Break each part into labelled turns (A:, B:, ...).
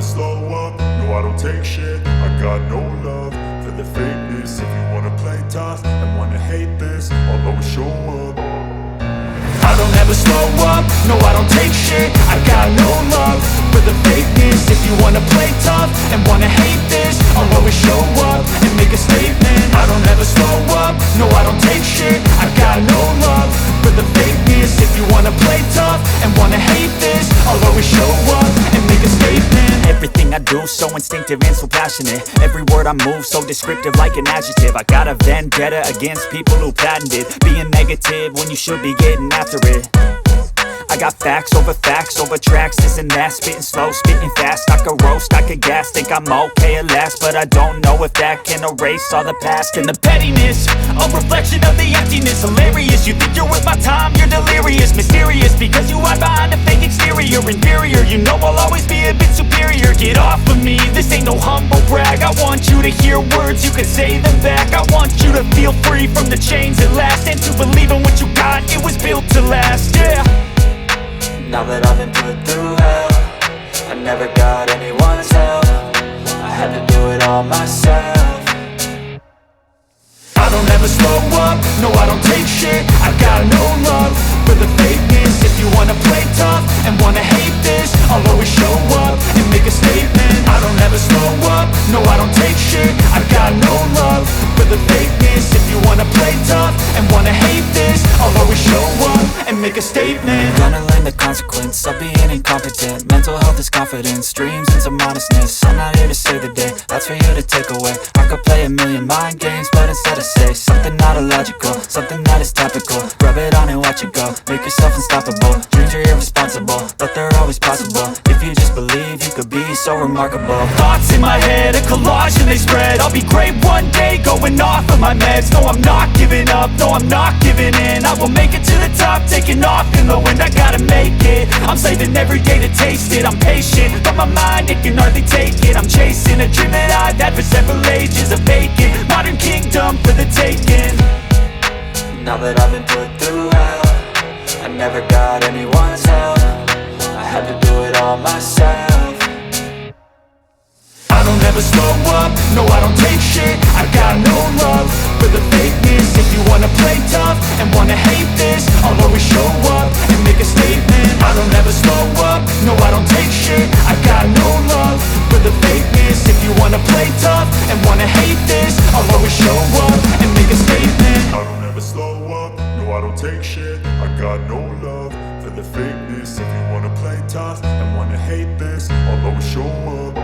A: slow up, no I don't take shit. I got no love for the fakeness. If you wanna play tough and wanna hate this, I'll always show up. I don't ever slow up, no I don't take shit. I got no love for the fakeness. If you wanna play tough and wanna hate this, I'll always show up and make a statement. I don't ever slow up, no I don't take shit. I got no love for the fakeness. If you wanna play tough and wanna hate this, I'll always show up and make a statement.
B: Everything I do so instinctive and so passionate. Every word I move so descriptive like an adjective. I got a vendetta against people who patented being negative when you should be getting after it. I got facts over tracks, this and that. Spitting slow, spitting fast, I could roast, I could gas. Think I'm okay at last, but I don't know if that can erase all the past. And the pettiness, a reflection of the emptiness. Hilarious, you think you're worth my time, you're delirious. Mysterious, because you hide behind a fake exterior. Inferior, you know I'll always be a bit superior. Get off of me, this ain't no humble brag. I want you to hear words, you can say them back. I want you to feel free from the chains at last, and to believe in what you got, it was built to last, yeah.
C: Now that I've been put through hell, I never got anyone's help. I had to do it all myself.
A: I don't ever slow up, no I don't take shit. I got no love for the fakeness. If you wanna play tough and wanna hate this, I'll always show up and make a statement. I don't ever slow up, no I don't take shit. I got no love for the fakeness. If you wanna play tough and wanna hate this, I'll always show up and make a statement.
C: Gonna learn the consequence of being incompetent. Mental health is confidence, dreams and some modestness. I'm not here to save the day, that's for you to take away. I could play a million mind games, but instead I say something not illogical, something that is topical. Rub it on and watch it go, make yourself unstoppable. Dreams are irresponsible, but they're always possible. If you just believe, you could be so remarkable.
B: Thoughts in my head, a collage and they spread. I'll be great one day, going off of my meds. No, I'm not giving up, no, I'm not giving in. I will make it to the top, taking off in the wind. I gotta make it, I'm saving every day to taste it. I'm patient, but my mind, it can hardly take it. I'm chasing a dream that I've had for several ages. A vacant, modern kingdom for the taking.
C: Now that I've been put through hell, I never got anyone's help. I had to do it all myself.
A: I don't ever slow up, no I don't take shit. I got no love for the fakeness. If you wanna play tough and wanna hate this, I'll always show up and make a statement. I don't ever slow up, no I don't take shit. I got no love for the fakeness. If you wanna play tough and wanna hate this, I'll always show up and make a statement. I don't ever slow up, no I don't take shit. I got no love for the fakeness. If you wanna play tough and wanna hate this, I'll always show up.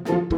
A: Bye.